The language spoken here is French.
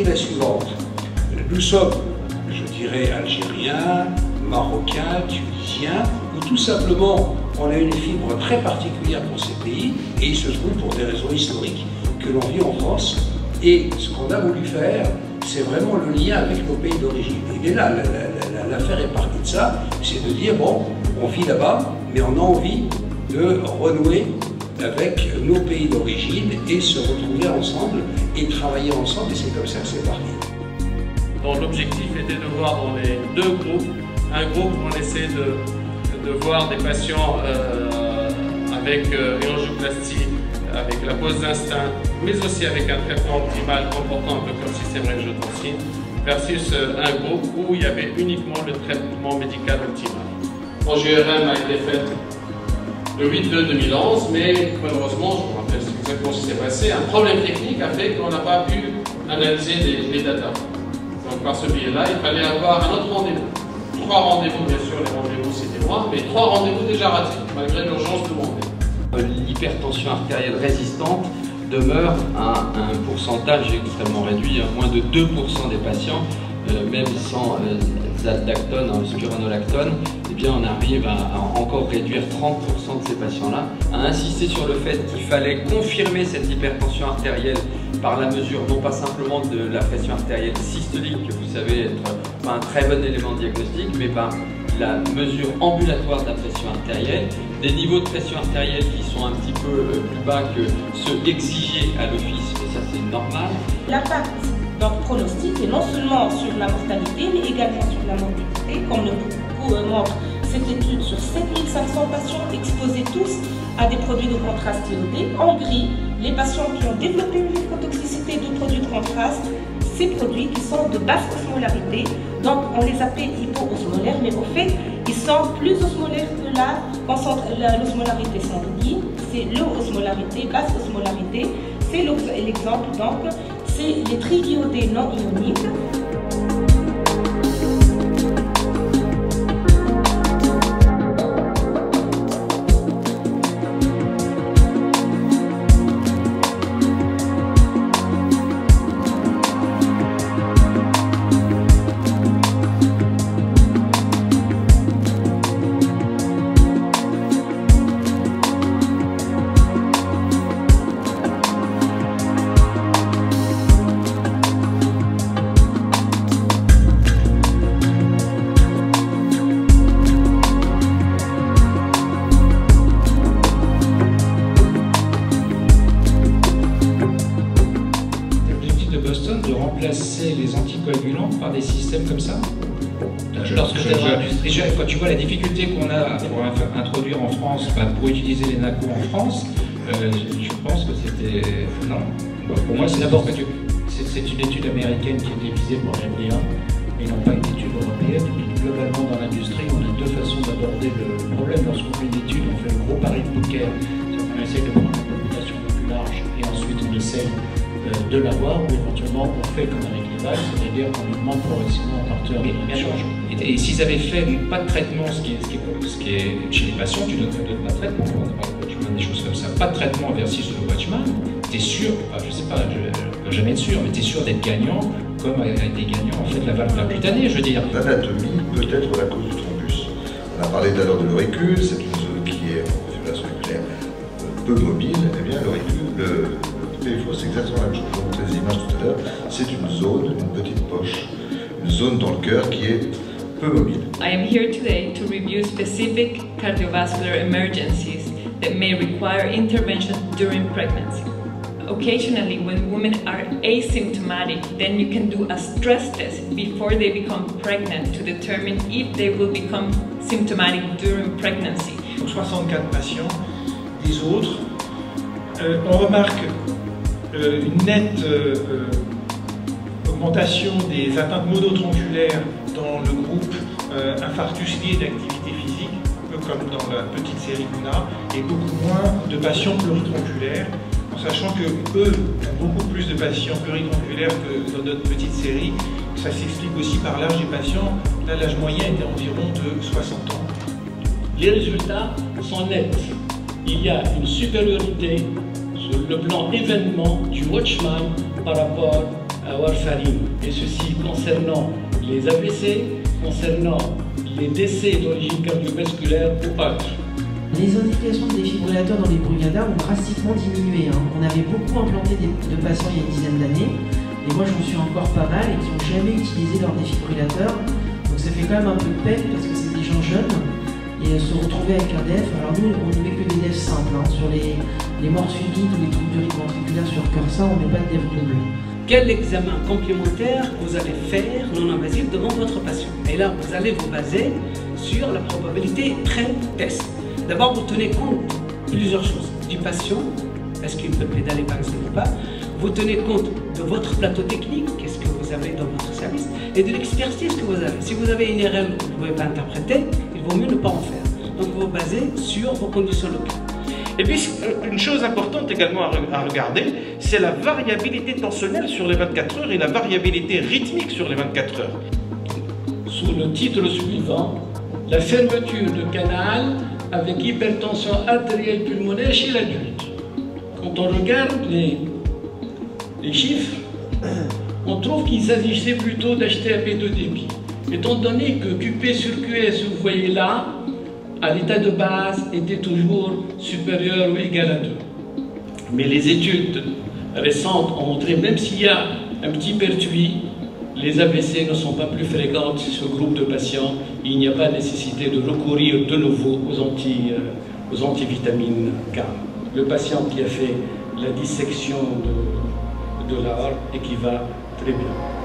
est la suivante. Nous sommes, je dirais, Algériens, Marocains, Tunisiens, ou tout simplement on a une fibre très particulière pour ces pays, et il se trouve pour des raisons historiques que l'on vit en France. Et ce qu'on a voulu faire, c'est vraiment le lien avec nos pays d'origine. Et bien là, l'affaire est partie de ça, c'est de dire, bon, on vit là-bas, mais on a envie de renouer avec nos pays d'origine et se retrouver ensemble et travailler ensemble, et c'est comme ça que c'est parti. Donc l'objectif était de voir dans les deux groupes, un groupe où on essaie de voir des patients avec une angioplastie, avec la pose d'instinct, mais aussi avec un traitement optimal comportant un peu comme système réangiotensin, versus un groupe où il y avait uniquement le traitement médical optimal. L'angio-IRM a été fait le 8/2/2011, mais malheureusement, je me rappelle exactement ce qui s'est passé, un problème technique a fait qu'on n'a pas pu analyser les datas. Donc par ce biais-là, il fallait avoir un autre rendez-vous. 3 rendez-vous, bien sûr, les rendez-vous c'était loin, mais 3 rendez-vous déjà ratés, malgré l'urgence demandée. L'hypertension artérielle résistante demeure à un pourcentage extrêmement réduit, moins de 2% des patients, même sans zaldactone, spironolactone, eh bien on arrive à encore réduire 30% de ces patients-là, à insister sur le fait qu'il fallait confirmer cette hypertension artérielle par la mesure non pas simplement de la pression artérielle systolique, que vous savez être pas un très bon élément de diagnostic, mais par la mesure ambulatoire de la pression artérielle, des niveaux de pression artérielle qui sont un petit peu plus bas que ceux exigés à l'office, et ça c'est normal. L'impact pronostic est non seulement sur la mortalité, mais également sur la morbidité, comme le montre cette étude sur 7500 patients exposés tous à des produits de contraste iodé. En gris, les patients qui ont développé une leucotoxicité de produits de contraste, ces produits qui sont de basse osmolarité, donc on les appelle hypo-osmolaires, mais au fait, ils sont plus osmolaires que l'osmolarité sanguine, c'est l'osmolarité, basse osmolarité, c'est l'exemple donc, c'est les triiodés non ioniques. De remplacer les anticoagulants par des systèmes comme ça? Déjà, quand tu vois la difficulté qu'on a pour introduire en France, pour utiliser les NACO en France, je pense que c'était... Non. Pour moi, c'est d'abord que c'est une étude américaine qui était visée pour l'FDA et non pas une étude européenne. Et globalement, dans l'industrie, on a deux façons d'aborder le problème. Lorsqu'on fait une étude, on fait le gros pari de poker. On essaie de prendre une population la plus large et ensuite on essaie de l'avoir, ou éventuellement on fait comme avec les vagues, c'est-à-dire qu'on augmente progressivement en parteur de change. Et s'ils avaient fait pas de traitement, ce qui est chez les patients, tu donnes pas de traitement, tu donnes des choses comme ça, pas de traitement versus le Watchman, tu es sûr, je sais pas, je ne peux jamais être sûr, mais tu es sûr d'être gagnant, comme a été gagnant en fait la valve percutanée, je veux dire. L'anatomie peut être la cause du thrombus. On a parlé tout à l'heure de l'auricule, c'est une zone qui est en configuration oculaire peu mobile, et bien l'auricule, c'est exactement la même chose. Je vous montrais les images tout à l'heure. C'est une zone, une petite poche, une zone dans le cœur qui est peu mobile. I am here today to review specific cardiovascular emergencies that may require intervention during pregnancy. Occasionally, when women are asymptomatic, then you can do a stress test before they become pregnant to determine if they will become symptomatic during pregnancy. 64 patients, les autres, on remarque une nette augmentation des atteintes monotronculaires dans le groupe infarctus lié d'activité physique, un peu comme dans la petite série Luna, et beaucoup moins de patients pluritronculaires, en sachant que eux ont beaucoup plus de patients pluritronculaires que dans notre petite série. Ça s'explique aussi par l'âge des patients. Là, l'âge moyen est environ de 60 ans. Les résultats sont nets. Il y a une supériorité sur le plan événement du Watchman par rapport à warfarin, et ceci concernant les AVC, concernant les décès d'origine cardiovasculaire ou autres. Les indications de défibrillateurs dans les brugada ont drastiquement diminué. On avait beaucoup implanté de patients il y a une dizaine d'années, et moi j'en suis encore pas mal, et qui n'ont jamais utilisé leur défibrillateur. Donc ça fait quand même un peu de peine parce que c'est des gens jeunes, et se retrouver avec un DEF. Alors nous, on ne met que des DEF simples. Sur les morts subites ou les troubles du rythme ventriculaire sur cœur sain, on ne met pas de DEF double. Quel examen complémentaire vous allez faire non invasif devant votre patient? Et là, vous allez vous baser sur la probabilité pré-test. D'abord, vous tenez compte de plusieurs choses. Du patient, est-ce qu'il peut pédaler par exemple ou pas? Vous tenez compte de votre plateau technique, qu'est-ce que vous avez dans votre service, et de l'expertise que vous avez. Si vous avez une IRM que vous ne pouvez pas interpréter, il vaut mieux ne pas en faire. Donc vous vous basez sur vos conditions locales. Et puis, une chose importante également à regarder, c'est la variabilité tensionnelle sur les 24 heures et la variabilité rythmique sur les 24 heures. Sous le titre suivant, la fermeture de canal avec hypertension artérielle pulmonaire chez l'adulte. Quand on regarde les chiffres, on trouve qu'il s'agissait plutôt d'HTAP de débit. Étant donné que QP sur QS, vous voyez là, à l'état de base, était toujours supérieur ou égal à 2. Mais les études récentes ont montré, même s'il y a un petit pertuis, les AVC ne sont pas plus fréquentes sur ce groupe de patients. Il n'y a pas nécessité de recourir de nouveau aux antivitamines K. Le patient qui a fait la dissection de l'aorte et qui va très bien.